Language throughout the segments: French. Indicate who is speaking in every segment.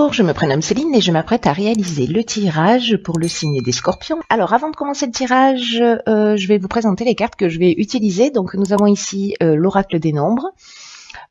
Speaker 1: Bonjour, je me prénomme Céline et je m'apprête à réaliser le tirage pour le signe des Scorpions. Alors avant de commencer le tirage, je vais vous présenter les cartes que je vais utiliser. Donc nous avons ici l'oracle des nombres,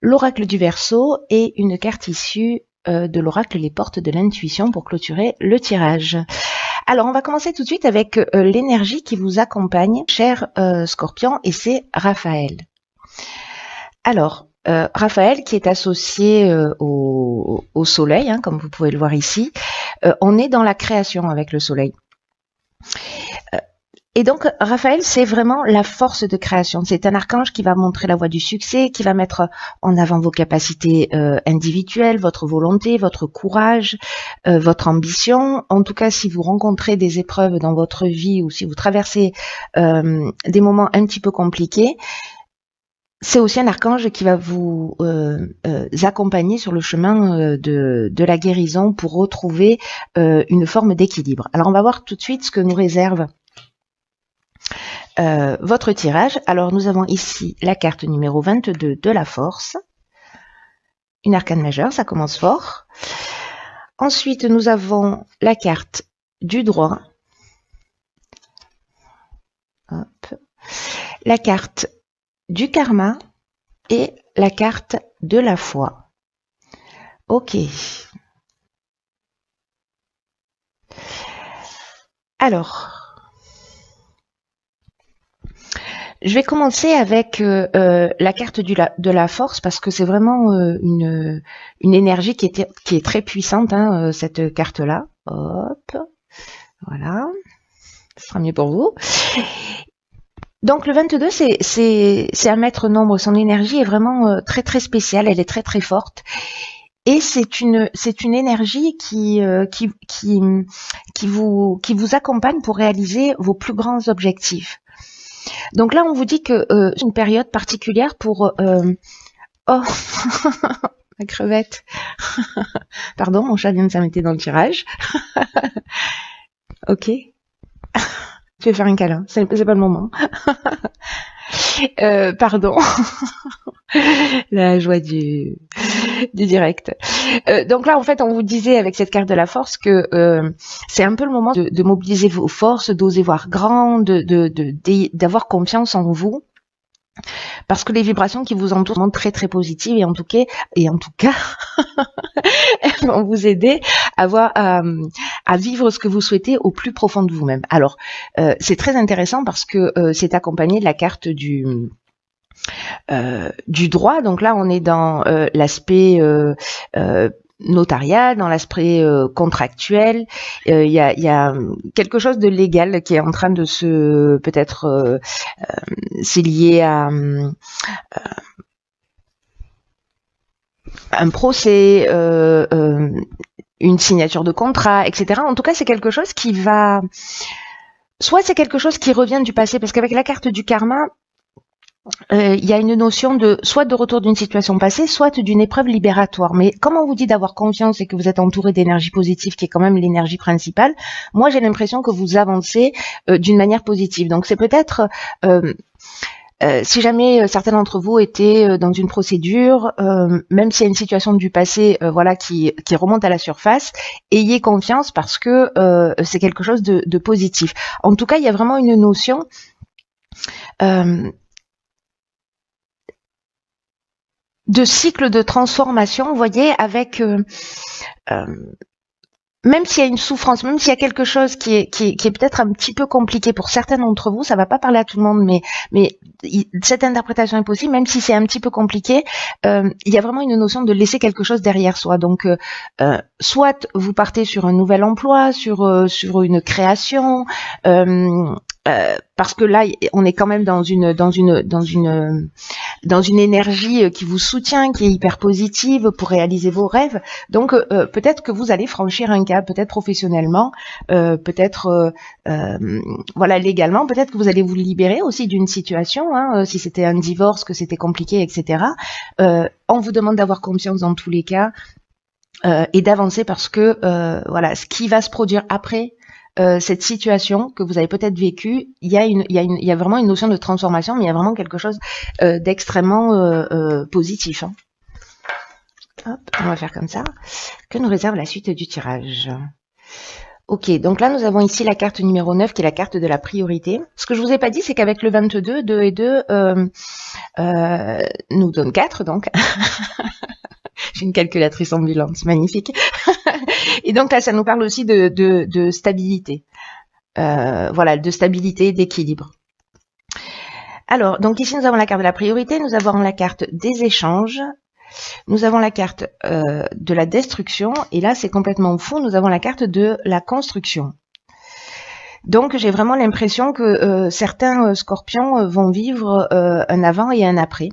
Speaker 1: l'oracle du Verseau et une carte issue de l'oracle les portes de l'intuition pour clôturer le tirage. Alors on va commencer tout de suite avec l'énergie qui vous accompagne, cher Scorpion, et c'est Raphaël. Alors, Raphaël qui est associé au soleil, hein, comme vous pouvez le voir ici, on est dans la création avec le soleil. Et donc, Raphaël, c'est vraiment la force de création. C'est un archange qui va montrer la voie du succès, qui va mettre en avant vos capacités individuelles, votre volonté, votre courage, votre ambition. En tout cas, si vous rencontrez des épreuves dans votre vie ou si vous traversez des moments un petit peu compliqués, c'est aussi un archange qui va vous accompagner sur le chemin de la guérison pour retrouver une forme d'équilibre. Alors, on va voir tout de suite ce que nous réserve votre tirage. Alors, nous avons ici la carte numéro 22 de la force, une arcane majeure, ça commence fort. Ensuite, nous avons la carte du droit, hop, la carte du karma et la carte de la foi. Ok. Alors, je vais commencer avec la carte de la force parce que c'est vraiment une énergie qui est très puissante, hein, cette carte-là. Hop, voilà, ce sera mieux pour vous. Donc le 22, c'est un maître nombre. Son énergie est vraiment très très spéciale. Elle est très très forte. Et c'est une énergie qui vous accompagne pour réaliser vos plus grands objectifs. Donc là, on vous dit que c'est une période particulière pour... Oh, la crevette. Pardon, mon chat vient de s'arrêter dans le tirage. Ok. Je vais faire un câlin, c'est pas le moment. Pardon. La joie du direct. Donc là, en fait, on vous disait avec cette carte de la force que c'est un peu le moment de mobiliser vos forces, d'oser voir grand, d'avoir confiance en vous. Parce que les vibrations qui vous entourent sont très très positives et en tout cas, elles vont vous aider à vivre ce que vous souhaitez au plus profond de vous-même. Alors, c'est très intéressant parce que c'est accompagné de la carte du droit. Donc là, on est dans l'aspect notarial, dans l'aspect contractuel. Il y a quelque chose de légal qui est en train de se peut-être c'est lié à un procès, une signature de contrat, etc. En tout cas, c'est quelque chose qui va... Soit c'est quelque chose qui revient du passé, parce qu'avec la carte du karma, il y a une notion de soit de retour d'une situation passée, soit d'une épreuve libératoire. Mais comme on vous dit d'avoir confiance et que vous êtes entouré d'énergie positive, qui est quand même l'énergie principale, moi j'ai l'impression que vous avancez d'une manière positive. Donc c'est peut-être... si jamais certains d'entre vous étaient dans une procédure, même s'il y a une situation du passé voilà, qui remonte à la surface, ayez confiance parce que c'est quelque chose de positif. En tout cas, il y a vraiment une notion de cycle de transformation, vous voyez, avec... même s'il y a une souffrance, même s'il y a quelque chose qui est peut-être un petit peu compliqué pour certains d'entre vous, ça va pas parler à tout le monde, mais cette interprétation est possible, même si c'est un petit peu compliqué, il y a vraiment une notion de laisser quelque chose derrière soi. Donc, soit vous partez sur un nouvel emploi, sur une création, parce que là, on est quand même dans une énergie qui vous soutient, qui est hyper positive pour réaliser vos rêves. Donc, peut-être que vous allez franchir un cap, peut-être professionnellement, peut-être voilà, légalement, peut-être que vous allez vous libérer aussi d'une situation, hein, si c'était un divorce, que c'était compliqué, etc. On vous demande d'avoir confiance dans tous les cas et d'avancer parce que voilà, ce qui va se produire après cette situation que vous avez peut-être vécue, il y a vraiment une notion de transformation, mais il y a vraiment quelque chose d'extrêmement positif. Hein. Hop, on va faire comme ça. Que nous réserve la suite du tirage? Ok, donc là nous avons ici la carte numéro 9 qui est la carte de la priorité. Ce que je vous ai pas dit, c'est qu'avec le 22, 2 et 2 nous donne 4 donc. J'ai une calculatrice ambulante, magnifique. Et donc là ça nous parle aussi de stabilité. Voilà, de stabilité, d'équilibre. Alors, donc ici nous avons la carte de la priorité, nous avons la carte des échanges, nous avons la carte de la destruction, et là c'est complètement fou, nous avons la carte de la construction. Donc j'ai vraiment l'impression que certains scorpions vont vivre un avant et un après.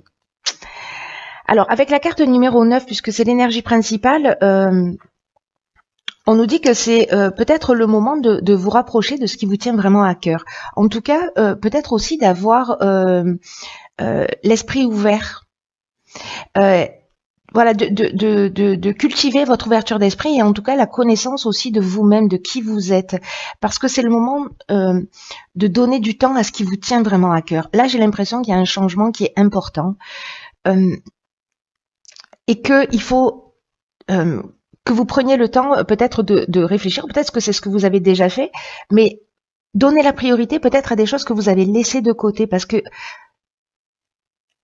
Speaker 1: Alors avec la carte numéro 9, puisque c'est l'énergie principale, on nous dit que c'est peut-être le moment de vous rapprocher de ce qui vous tient vraiment à cœur. En tout cas, peut-être aussi d'avoir l'esprit ouvert. Voilà, de cultiver votre ouverture d'esprit et en tout cas la connaissance aussi de vous-même, de qui vous êtes. Parce que c'est le moment de donner du temps à ce qui vous tient vraiment à cœur. Là, j'ai l'impression qu'il y a un changement qui est important et qu'il faut que vous preniez le temps peut-être de réfléchir, peut-être que c'est ce que vous avez déjà fait, mais donnez la priorité peut-être à des choses que vous avez laissées de côté parce que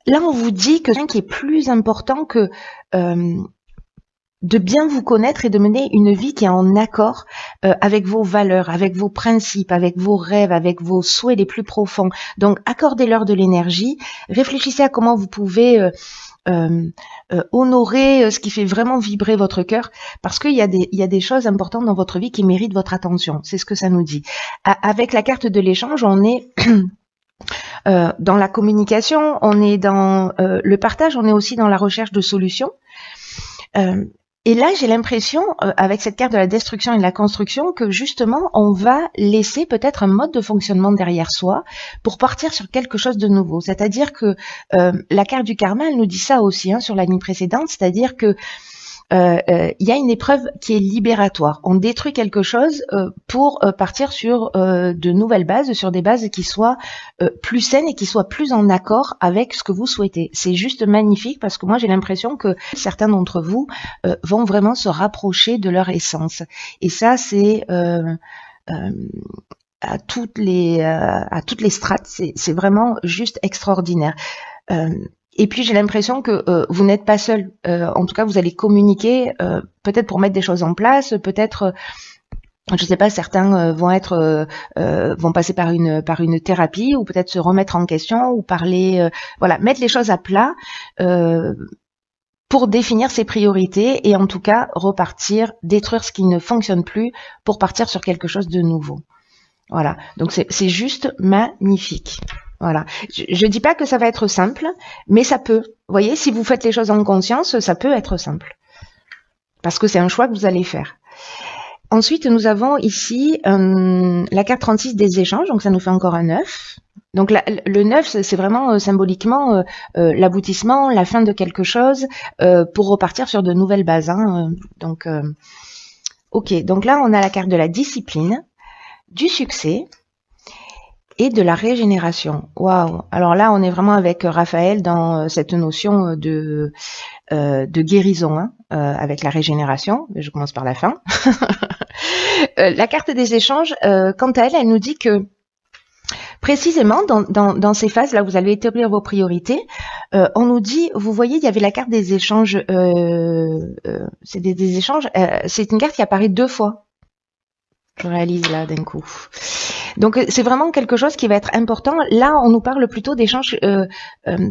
Speaker 1: là, on vous dit que rien qui est plus important que de bien vous connaître et de mener une vie qui est en accord avec vos valeurs, avec vos principes, avec vos rêves, avec vos souhaits les plus profonds. Donc, accordez-leur de l'énergie, réfléchissez à comment vous pouvez honorer ce qui fait vraiment vibrer votre cœur, parce qu'il y a des choses importantes dans votre vie qui méritent votre attention. C'est ce que ça nous dit. Avec la carte de l'échange, on est dans la communication, on est dans le partage, on est aussi dans la recherche de solutions. Et là, j'ai l'impression, avec cette carte de la destruction et de la construction, que justement, on va laisser peut-être un mode de fonctionnement derrière soi pour partir sur quelque chose de nouveau. C'est-à-dire que la carte du karma, elle nous dit ça aussi sur la ligne précédente, c'est-à-dire que il y a une épreuve qui est libératoire. On détruit quelque chose pour partir sur de nouvelles bases, sur des bases qui soient plus saines et qui soient plus en accord avec ce que vous souhaitez. C'est juste magnifique parce que moi j'ai l'impression que certains d'entre vous vont vraiment se rapprocher de leur essence. Et ça c'est à toutes les strates, c'est vraiment juste extraordinaire. Et puis j'ai l'impression que vous n'êtes pas seul. En tout cas, vous allez communiquer, peut-être pour mettre des choses en place, peut-être, je sais pas, certains vont passer par une thérapie ou peut-être se remettre en question ou parler, voilà, mettre les choses à plat pour définir ses priorités et en tout cas repartir, détruire ce qui ne fonctionne plus pour partir sur quelque chose de nouveau. Voilà, donc c'est juste magnifique. Voilà. Je dis pas que ça va être simple, mais ça peut. Vous voyez, si vous faites les choses en conscience, ça peut être simple. Parce que c'est un choix que vous allez faire. Ensuite, nous avons ici la carte 36 des échanges, donc ça nous fait encore un 9. Donc le 9, c'est vraiment symboliquement l'aboutissement, la fin de quelque chose, pour repartir sur de nouvelles bases. Donc, ok, donc là, on a la carte de la discipline, du succès, et de la régénération. Waouh! Alors là, on est vraiment avec Raphaël dans cette notion de guérison avec la régénération. Je commence par la fin. La carte des échanges, quant à elle, elle nous dit que précisément dans ces phases-là, vous allez établir vos priorités. On nous dit, vous voyez, il y avait la carte des échanges. C'est des échanges. C'est une carte qui apparaît 2 fois. Je réalise là d'un coup. Donc c'est vraiment quelque chose qui va être important. Là, on nous parle plutôt d'échanges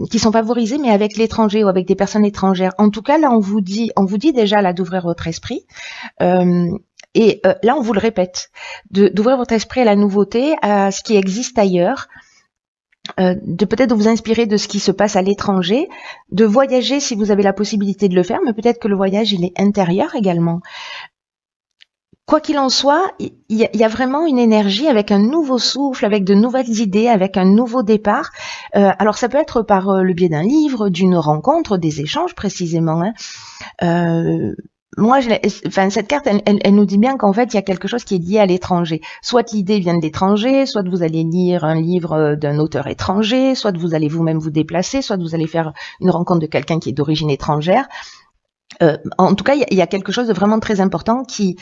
Speaker 1: qui sont favorisés, mais avec l'étranger ou avec des personnes étrangères. En tout cas, là, on vous dit déjà là d'ouvrir votre esprit. Et là, on vous le répète, d'ouvrir votre esprit à la nouveauté, à ce qui existe ailleurs. De peut-être vous inspirer de ce qui se passe à l'étranger, de voyager si vous avez la possibilité de le faire, mais peut-être que le voyage il est intérieur également. Quoi qu'il en soit, il y a vraiment une énergie avec un nouveau souffle, avec de nouvelles idées, avec un nouveau départ. Alors ça peut être par le biais d'un livre, d'une rencontre, des échanges précisément. Moi, cette carte, elle nous dit bien qu'en fait, il y a quelque chose qui est lié à l'étranger. Soit l'idée vient de l'étranger, soit vous allez lire un livre d'un auteur étranger, soit vous allez vous-même vous déplacer, soit vous allez faire une rencontre de quelqu'un qui est d'origine étrangère. En tout cas, il y a quelque chose de vraiment très important qui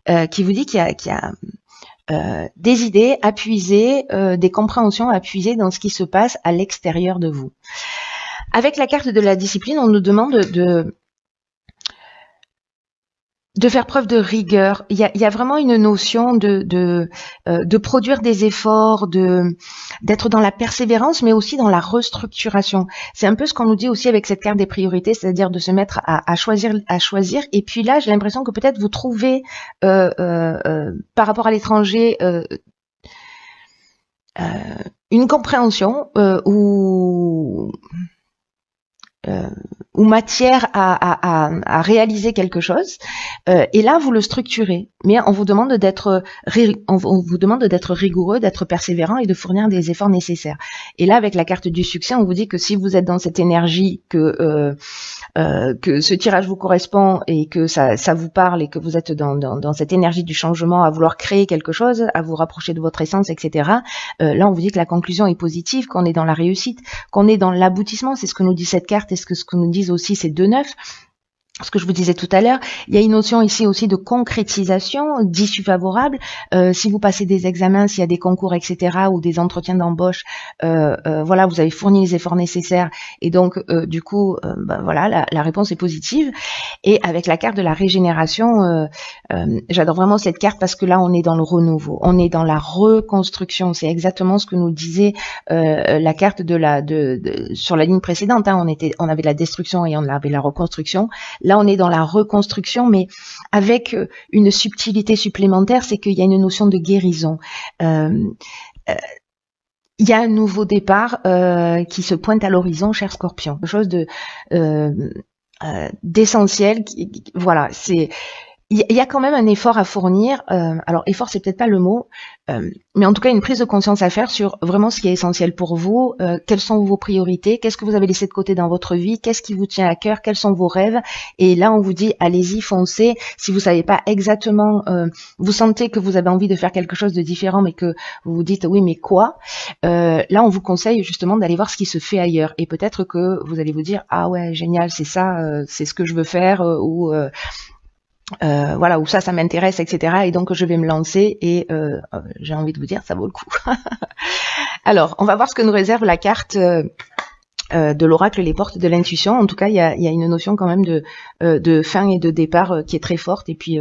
Speaker 1: vous dit qu'il y a des idées à puiser, des compréhensions à puiser dans ce qui se passe à l'extérieur de vous. Avec la carte de la discipline, on nous demande de faire preuve de rigueur. Il y a vraiment une notion de produire des efforts, d'être dans la persévérance, mais aussi dans la restructuration. C'est un peu ce qu'on nous dit aussi avec cette carte des priorités, c'est-à-dire de se mettre à choisir. Et puis là, j'ai l'impression que peut-être vous trouvez par rapport à l'étranger une compréhension ou matière à réaliser quelque chose, et là vous le structurez, mais on vous demande d'être rigoureux, d'être persévérant et de fournir des efforts nécessaires. Et là, avec la carte du succès, on vous dit que si vous êtes dans cette énergie, que ce tirage vous correspond et que ça vous parle et que vous êtes dans cette énergie du changement, à vouloir créer quelque chose, à vous rapprocher de votre essence, etc. Là, on vous dit que la conclusion est positive, qu'on est dans la réussite, qu'on est dans l'aboutissement. C'est ce que nous dit cette carte et ce que nous disent aussi ces deux neufs. Ce que je vous disais tout à l'heure, il y a une notion ici aussi de concrétisation, d'issue favorable. Si vous passez des examens, s'il y a des concours, etc., ou des entretiens d'embauche, voilà, vous avez fourni les efforts nécessaires, et donc du coup, voilà, la réponse est positive. Et avec la carte de la régénération, j'adore vraiment cette carte parce que là, on est dans le renouveau, on est dans la reconstruction. C'est exactement ce que nous disait la carte sur la ligne précédente. Hein, on avait la destruction et on avait la reconstruction. Là, on est dans la reconstruction, mais avec une subtilité supplémentaire, c'est qu'il y a une notion de guérison. Il y a un nouveau départ qui se pointe à l'horizon, cher Scorpion. Quelque chose d'essentiel. Voilà, il y a quand même un effort à fournir. Alors, effort, c'est peut-être pas le mot, mais en tout cas, une prise de conscience à faire sur vraiment ce qui est essentiel pour vous. Quelles sont vos priorités? Qu'est-ce que vous avez laissé de côté dans votre vie? Qu'est-ce qui vous tient à cœur? Quels sont vos rêves? Et là, on vous dit, allez-y, foncez. Si vous savez pas exactement, vous sentez que vous avez envie de faire quelque chose de différent, mais que vous vous dites, oui, mais quoi? Là, on vous conseille justement d'aller voir ce qui se fait ailleurs. Et peut-être que vous allez vous dire, ah ouais, génial, c'est ça, c'est ce que je veux faire, ou voilà, où ça m'intéresse, etc. Et donc je vais me lancer et j'ai envie de vous dire, ça vaut le coup. Alors, on va voir ce que nous réserve la carte de l'oracle, les portes de l'intuition. En tout cas, il y a une notion quand même de fin et de départ qui est très forte. Et puis,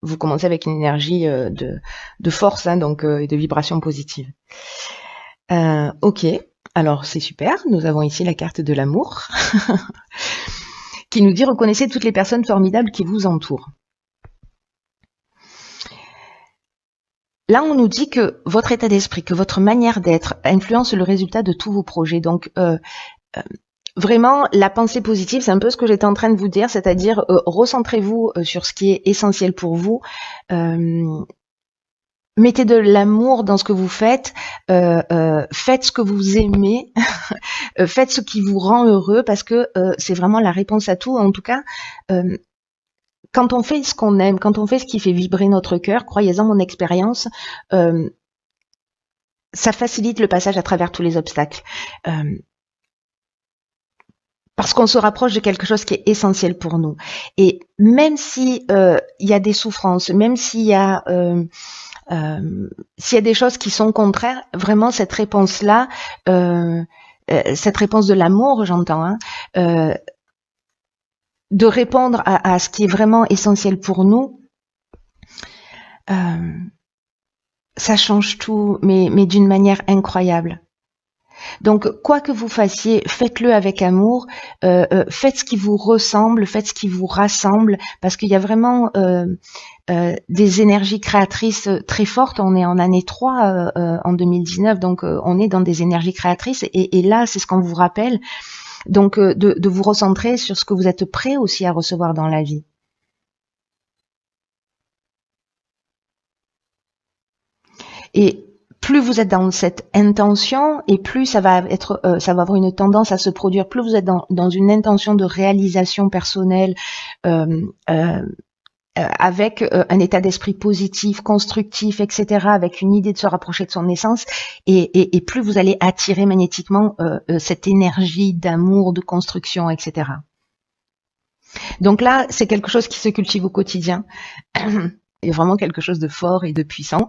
Speaker 1: vous commencez avec une énergie de force, hein, donc et de vibration positive. Ok, alors c'est super. Nous avons ici la carte de l'amour. Qui nous dit « Reconnaissez toutes les personnes formidables qui vous entourent ». Là, on nous dit que votre état d'esprit, que votre manière d'être influence le résultat de tous vos projets. Donc, vraiment, la pensée positive, c'est un peu ce que j'étais en train de vous dire, c'est-à-dire recentrez-vous sur ce qui est essentiel pour vous. Mettez de l'amour dans ce que vous faites, faites ce que vous aimez, faites ce qui vous rend heureux, parce que c'est vraiment la réponse à tout. En tout cas, quand on fait ce qu'on aime, quand on fait ce qui fait vibrer notre cœur, croyez-en mon expérience, ça facilite le passage à travers tous les obstacles. Parce qu'on se rapproche de quelque chose qui est essentiel pour nous. Et même si il y a des souffrances, même s'il y a des choses qui sont contraires, vraiment cette réponse-là, cette réponse de l'amour, j'entends, hein, de répondre à ce qui est vraiment essentiel pour nous, ça change tout, mais d'une manière incroyable. Donc, quoi que vous fassiez, faites-le avec amour, faites ce qui vous ressemble, faites ce qui vous rassemble, parce qu'il y a vraiment des énergies créatrices très fortes. On est en année 3 en 2019, donc on est dans des énergies créatrices, et là, c'est ce qu'on vous rappelle, donc de vous recentrer sur ce que vous êtes prêt aussi à recevoir dans la vie. Et plus vous êtes dans cette intention, et plus ça va avoir une tendance à se produire. Plus vous êtes dans une intention de réalisation personnelle, avec un état d'esprit positif, constructif, etc., avec une idée de se rapprocher de son essence, et plus vous allez attirer magnétiquement cette énergie d'amour, de construction, etc. Donc là, c'est quelque chose qui se cultive au quotidien. Il y a vraiment quelque chose de fort et de puissant.